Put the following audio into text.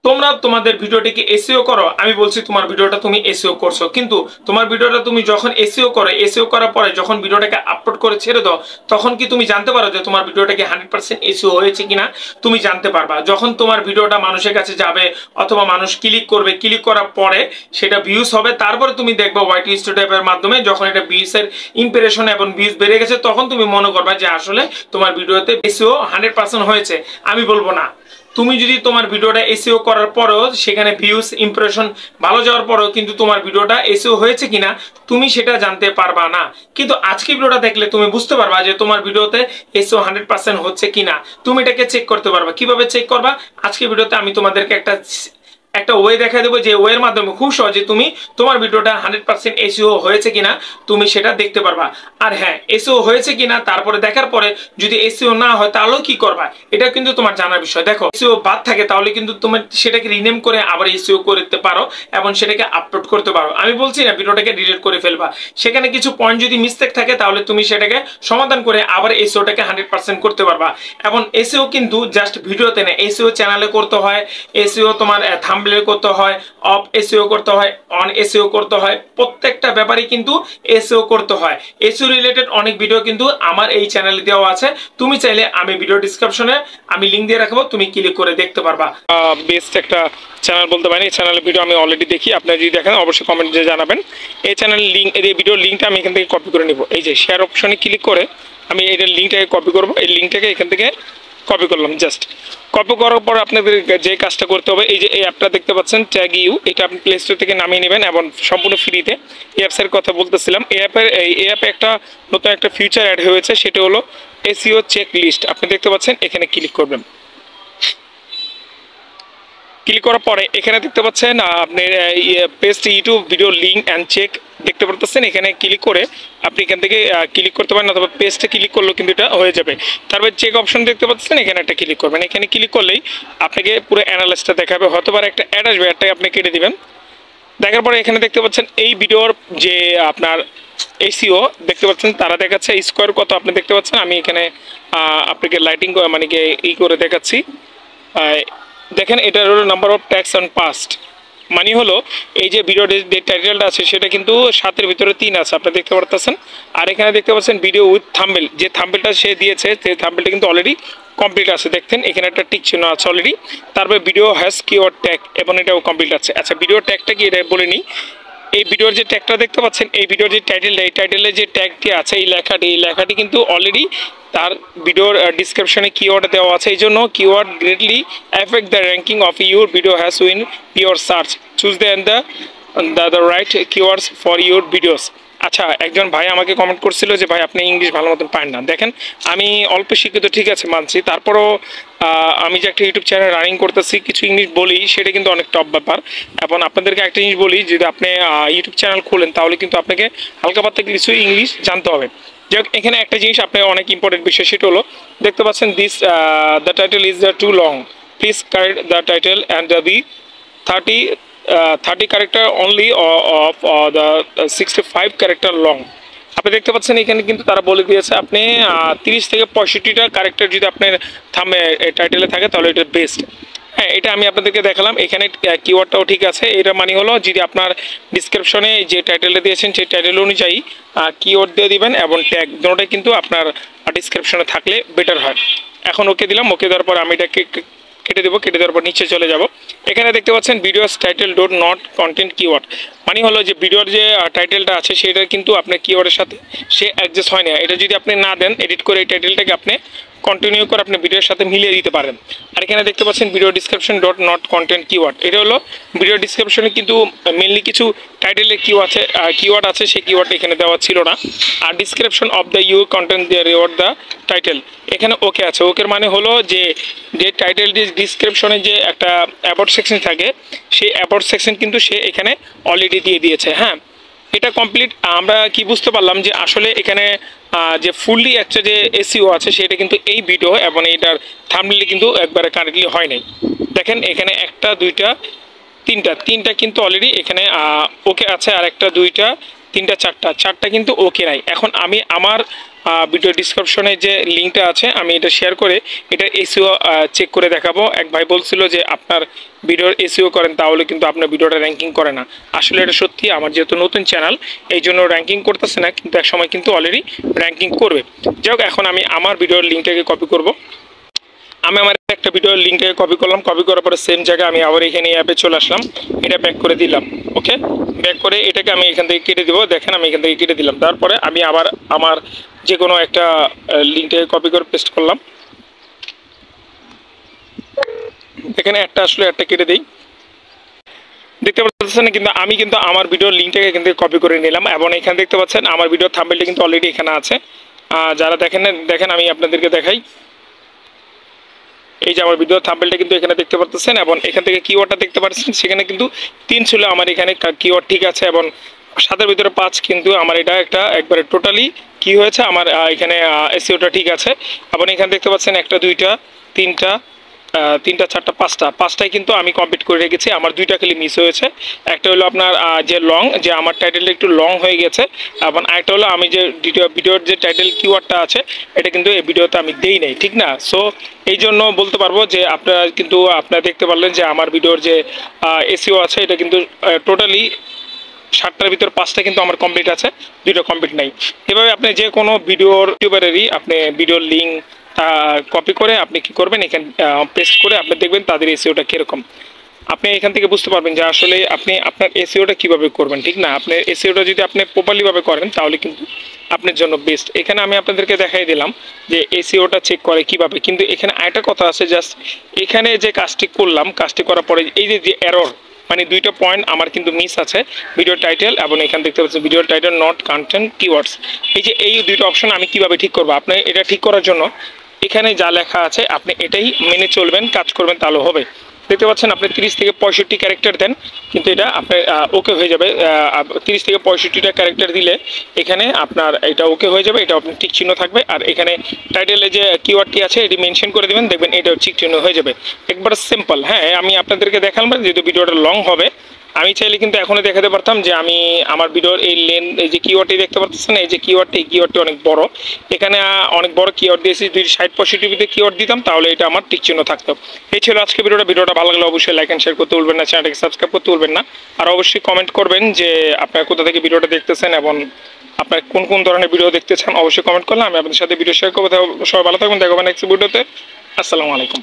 তোমরা তোমাদের ভিডিওটিকে এসইও করো, আমি বলছি তোমার ভিডিওটা তুমি এসইও করছো, কিন্তু তোমার ভিডিওটা তুমি যখন এসইও করো, এসইও করার পরে যখন ভিডিওটাকে আপলোড করে ছেড়ে দাও, তখন কি তুমি জানতে পারো যে তোমার ভিডিওটাকে 100% এসইও হয়েছে কিনা? তুমি জানতে পারবা যখন তোমার ভিডিওটা মানুষের কাছে যাবে অথবা মানুষ ক্লিক করবে, ক্লিক করার পরে সেটা ভিউজ হবে, তারপরে তুমি দেখবে ওয়াইটি স্টুডিওর মাধ্যমে যখন এটা ভিউজের ইমপ্রেশন এবং ভিউজ বেড়ে গেছে, তখন তুমি মনে করবা যে আসলে তোমার ভিডিওতে এসইও 100% হয়েছে। আমি বলবো না। তুমি যদি তোমার ভিডিওটা এসইও করার পরেও সেখানে ভিউজ ইমপ্রেশন ভালো যাওয়ার পরেও কিন্তু তোমার ভিডিওটা এসইও হয়েছে কিনা তুমি সেটা জানতে পারবা না। কিন্তু আজকে ভিডিওটা দেখলে তুমি বুঝতে পারবা যে তোমার ভিডিওতে এসইও 100% হচ্ছে কিনা। তুমি এটাকে চেক করতে পারবা। কিভাবে চেক করবা? আজকে ভিডিওতে আমি তোমাদেরকে একটা ওয়ে দেখা দেবো, যে ওয়ের মাধ্যমে খুব সহজে তুমি তোমার ভিডিওটা 100% এসইও হয়েছে কিনা তুমি সেটা দেখতে পারবা। আর হ্যাঁ, এসইও হয়েছে কিনা তারপরে দেখার পরে যদি এসইও না হয় তাহলেও কি করবা, এটা কিন্তু তোমার জানার বিষয়। দেখো, এসইও বাদ থাকে তাহলে কিন্তু তুমি সেটাকে রিনেম করে আবার এসইও করতে পারো এবং সেটাকে আপলোড করতে পারো। আমি বলছি না ভিডিওটাকে ডিলিট করে ফেলবা, সেখানে কিছু পয়েন্ট যদি মিস্টেক থাকে তাহলে তুমি সেটাকে সমাধান করে আবার এসইওটাকে 100% করতে পারবা। এবং এসইও কিন্তু জাস্ট ভিডিওতে না, এসইও চ্যানেলে করতে হয়, এসইও তোমার করতে হয়, অফ এসইও করতে হয়, অন এসইও করতে হয়, প্রত্যেকটা ব্যাপারে কিন্তু এসইও করতে হয়। এসইও রিলেটেড অনেক ভিডিও কিন্তু আমার এই চ্যানেলে দেওয়া আছে, তুমি চাইলে আমি ভিডিও ডেসক্রিপশনে আমি লিংক দিয়ে রাখবো, তুমি ক্লিক করে দেখতে পারবা। বেস্ট একটা চ্যানেল বলতে পারি। এই চ্যানেলের ভিডিও আমি অলরেডি দেখি, আপনারা যদি দেখেন অবশ্যই কমেন্টে জানাবেন। এই চ্যানেলের লিঙ্ক, এই ভিডিওর লিঙ্কটা আমি এখান থেকে কপি করে নিব। এই যে শেয়ার অপশনে ক্লিক করে আমি এই লিঙ্কটাকে কপি করব। এই লিঙ্কটাকে এখান থেকে কপি করলাম। জাস্ট কপি করার পর আপনাদের যে কাজটা করতে হবে, এই যে এই অ্যাপটা দেখতে পাচ্ছেন ট্যাগ ইউ, এটা আপনি প্লে স্টোর থেকে নামিয়ে নেবেন এবং সম্পূর্ণ ফ্রিতে। এই অ্যাপসের কথা বলতেছিলাম। এই অ্যাপে একটা নতুন একটা ফিচার অ্যাড হয়েছে, সেটা হলো এসইও চেক লিস্ট। আপনি দেখতে পাচ্ছেন, এখানে ক্লিক করবেন। ক্লিক করার পরে এখানে দেখতে পাচ্ছেন আপনি paste YouTube video link and check দেখতে পাচ্ছেন। এখানে ক্লিক করে আপনি এখান থেকে ক্লিক করতে পারেন, অথবা পেস্টে ক্লিক করলেও কিন্তু এটা হয়ে যাবে। তারপর চেক অপশন দেখতে পাচ্ছেন, এখানে একটা ক্লিক করবেন। এখানে ক্লিক করলেই আপনাকে পুরো অ্যানালাইসটা দেখাবে, হয়তো পারে একটা অ্যাড আসবে, অ্যাডটাকে আপনি কেটে দিবেন। দেখার পরে এখানে দেখতে পাচ্ছেন এই ভিডিওর যে আপনার এসইও দেখতে পাচ্ছেন, তারা দেখাচ্ছে স্কোয়ার কত আপনি দেখতে পাচ্ছেন। আমি এখানে আপনাকে লাইটিং মানে করে দেখাচ্ছি। দেখেন, এটার হলো number of tax on past, মানে হলো এই যে ভিডিওর যে টাইটেলটা আছে সেটা কিন্তু 7-এর ভিতরে 3 আছে, আপনি দেখতে পাচ্ছেন। আর এখানে দেখতে পাচ্ছেন ভিডিও উইথ থাম্বনেল, যে থাম্বনেলটা সে দিয়েছে সেই থাম্বনেলটা কিন্তু অলরেডি কমপ্লিট আছে। দেখতেন এখানে একটা টিক চিহ্ন আছে অলরেডি। তারপরে ভিডিও হ্যাজ কিওয়ার্ড ট্যাগ, এবং এটাও কমপ্লিট আছে। আচ্ছা, ভিডিও ট্যাগটা কি এটা বলে নিই। এই ভিডিওর যে ট্যাগটা দেখতে পাচ্ছেন, এই ভিডিওর যে টাইটেলটা, এই টাইটেলের যে ট্যাগটি আছে, এই লেখাটি কিন্তু অলরেডি তার ভিডিওর ডিসক্রিপশনে কিওয়ার্ড দেওয়া আছে। এই জন্য keyword greatly effect the ranking of your video has win your search, choose the right keywords for your videos. আচ্ছা, একজন ভাই আমাকে কমেন্ট করছিল যে ভাই আপনি ইংলিশ ভালো মতন পারেন না। দেখেন, আমি অল্প শিক্ষিত, ঠিক আছে, মানছি, তারপরও আমি যে একটা ইউটিউব চ্যানেল রানিং করতেছি, কিছু ইংলিশ বলি, সেটা কিন্তু অনেক টপ ব্যাপার। এবং আপনাদেরকে একটা জিনিস বলি, যদি আপনি ইউটিউব চ্যানেল খোলেন তাহলে কিন্তু আপনাকে হালকা পাতলা কিছু ইংলিশ জানতে হবে। যাক, এখানে একটা জিনিস আপনার অনেক ইম্পর্টেন্ট বিষয়, সেটা হলো দেখতে পাচ্ছেন the title is too long, please correct the title and be 30 character only of the 65 character long. আপনি দেখতে পাচ্ছেন এখানে কিন্তু তারা বলে দিয়েছে আপনি 30 থেকে 65টা ক্যারেক্টার যদি আপনার টাইটেলে থাকে তাহলে এটা বেস্ট। হ্যাঁ, এটা আমি আপনাদেরকে দেখালাম। এখানে কিওয়ার্ডটাও ঠিক আছে। এটা মানে হলো যদি আপনার ডিসক্রিপশনে যে টাইটেলটা দিয়েছেন সেই টাইটেল অনুযায়ী কিওয়ার্ড দিয়ে দিবেন, এবং ট্যাগ দুটোটাই কিন্তু আপনার ডিসক্রিপশনে থাকলে বেটার হয়। এখন ওকে দিলাম। ওকে দেওয়ার পর আমি এটাকে কেটে দেবো। কেটে দেওয়ার পর নিচে চলে যাব। এখানে দেখতে পাচ্ছেন videos title dot not content keyword, মানে হলো যে ভিডিওর যে টাইটেলটা আছে সেটা কিন্তু আপনার কিওয়ার্ডের সাথে সে অ্যাডজাস্ট হয় না। এটা যদি আপনি না দেন, এডিট করে এই টাইটেলটাকে আপনি কন্টিনিউ করে আপনি ভিডিওর সাথে মিলিয়ে দিতে পারেন। আর এখানে দেখতে পাচ্ছেন video description dot not content keyword, এটা হলো ভিডিও ডিসক্রিপশনে কিন্তু মেনলি কিছু টাইটেলে কিওয়ার্ড আছে, সেই কিওয়ার্ডটা এখানে দেওয়া ছিল না। আর description of the you content দিয়ে রিওয়ার্ড দ্য টাইটেল, এখানে ওকে আছে। ওকের মানে হলো যে টাইটেল ডিসক্রিপশনে যে একটা অ্যাবাউট সেকশন থাকে, সেই অ্যাবাউট সেকশন কিন্তু সে এখানে অলরেডি দিয়ে দিয়েছে। হ্যাঁ, এটা কমপ্লিট। আমরা কি বুঝতে পারলাম যে আসলে এখানে যে ফুললি একটা যে এসইও আছে সেটা কিন্তু এই ভিডিও এবং এইটার থাম্বনেইলে কিন্তু একবারে কারেক্টলি হয় নাই। দেখেন, এখানে 1, 2, 3টা কিন্তু অলরেডি এখানে ওকে আছে, আর 1, 2, 3, 4টা কিন্তু ওকে নাই। এখন আমি আমার ভিডিও ডিসক্রিপশনে যে লিঙ্কটা আছে আমি এটা শেয়ার করে এটা এসইও চেক করে দেখাবো। এক ভাই বলছিল যে আপনার ভিডিওর এসইও করেন তাহলে কিন্তু আপনার ভিডিওটা র্যাঙ্কিং করে না। আসলে এটা সত্যি, আমার যেহেতু নতুন চ্যানেল এই জন্য র্যাঙ্কিং করতেছে না, কিন্তু এক সময় কিন্তু অলরেডি র্যাঙ্কিং করবে। যাই হোক, এখন আমি আমার ভিডিওর লিঙ্কটাকে কপি করব। আমি আমার একটা ভিডিওর লিঙ্কটাকে কপি করলাম, কপি করার পরে সেম জায়গায় আমি আবার এখানে অ্যাপে চলে আসলাম, এটা ব্যাক করে দিলাম। ওকে, ব্যাক করে এটাকে আমি এখান থেকে কেটে দিব। দেখেন আমি এখান থেকে কেটে দিলাম। তারপরে আমি আবার আমার যে কোনো একটা লিঙ্কটাকে কপি করে পেস্ট করলাম। এখানে একটা আসলে একটা কেটে দিই, দেখতে পাচ্ছেন। কিন্তু আমি কিন্তু আমার ভিডিওর লিঙ্কটাকে এখান থেকে কপি করে নিলাম এবং এখানে দেখতে পাচ্ছেন আমার ভিডিওর থাম্বনেলটা কিন্তু অলরেডি এখানে আছে। যারা দেখেন আমি আপনাদেরকে দেখাই। এই যে আমার ভিডিও থাম্বনেলটা কিন্তু এখানে দেখতে পাচ্ছেন এবং এখান থেকে কিওয়ার্ডটা দেখতে পাচ্ছেন, সেখানে কিন্তু 3 ছিল আমার এখানে কিওয়ার্ড ঠিক আছে এবং 7-এর ভিতরে 5, কিন্তু আমার এটা একটা একবারে টোটালি কি হয়েছে আমার এখানে এসইওটা ঠিক আছে। এবং এখানে দেখতে পাচ্ছেন 1টা 2টা 3টা 3টা 4টা 5টায় কিন্তু আমি কমপ্লিট করে রেখেছি। আমার 2টা খালি মিস হয়েছে। একটা হলো আপনার যে লং, যে আমার টাইটেলটা একটু লং হয়ে গেছে, এবং একটা হলো আমি যে ভিডিওর যে টাইটেল কিওয়ার্ডটা আছে এটা কিন্তু এই ভিডিওতে আমি দেই নাই, ঠিক না? সো এই জন্য বলতে পারবো যে আপনারা দেখতে পারলেন যে আমার ভিডিওর যে এসইও আছে এটা কিন্তু টোটালি 7টার ভিতর 5টা কিন্তু আমার কমপ্লিট আছে, 2টা কমপ্লিট নাই। এভাবে আপনি যে কোনো ভিডিওর ইউটিউবারেরই আপনি ভিডিওর লিঙ্ক কপি করে আপনি কি করবেন, এখানে পেস্ট করে আপনি দেখবেন তাদের এসইওটা কীরকম। আপনি এখান থেকে বুঝতে পারবেন যে আসলে আপনি আপনার এসইওটা কীভাবে করবেন, ঠিক না? আপনার এসইওটা যদি আপনি প্রপারলিভাবে করেন তাহলে কিন্তু আপনার জন্য বেস্ট। এখানে আমি আপনাদেরকে দেখাই দিলাম যে এসইওটা চেক করে কিভাবে, কিন্তু এখানে আরেকটা কথা আছে। জাস্ট এখানে যে কাজটি করলাম, কাজটি করার পরে এই যে এরর, মানে 2টা পয়েন্ট আমার কিন্তু মিস আছে, ভিডিও টাইটেল এবং এখানে দেখতে পাচ্ছেন video title not content keywords. এই 2টা অপশন আমি কিভাবে ঠিক করবো, আপনি এটা ঠিক করার জন্য এখানে যা লেখা আছে আপনি এটাই মেনে চলবেন, কাজ করবেন, তাহলে হবে। দেখতে পাচ্ছেন আপনি 30 থেকে 65 ক্যারেক্টার দেন, কিন্তু এটা আপনার ওকে হয়ে যাবে। 30 থেকে 65টা ক্যারেক্টার দিলে এখানে আপনার এটা ওকে হয়ে যাবে, এটা আপনার টিক চিহ্ন থাকবে। আর এখানে টাইটেলে যে কিওয়ার্ডটি আছে এটি মেনশন করে দেবেন, দেখবেন এটাও টিক চিহ্ন হয়ে যাবে। একবার সিম্পল। হ্যাঁ, আমি আপনাদেরকে দেখালাম, যেহেতু ভিডিওটা লং হবে আমি চাইলে কিন্তু এখনই দেখাতে পারতাম যে আমি আমার ভিডিওর এই এই যে কিওয়ার্ডটি দেখতে পাচ্ছেন, এই যে কিওয়ার্ডটি অনেক বড়, এখানে অনেক বড় কিওয়ার্ড দিয়েছি। যদি 60-65 কিওয়ার্ড দিতাম তাহলে এটা আমার টিক চিহ্ন থাকতো। এই ছিল আজকে ভিডিওটা ভালো লাগলে অবশ্যই লাইক এন্ড শেয়ার করতে ভুলবেন না, চ্যানেলটাকে সাবস্ক্রাইব করতে ভুলবেন না। আর অবশ্যই কমেন্ট করবেন যে আপনারা কোথা থেকে ভিডিওটা দেখতেছেন এবং আপনার কোন কোন ধরনের ভিডিও দেখতে চান। অবশ্যই কমেন্ট করলে আমি আপনাদের সাথে ভিডিও শেয়ার করবো। সবাই ভালো থাকবেন, দেখা হবে নেক্সট ভিডিওতে। আসসালামু আলাইকুম।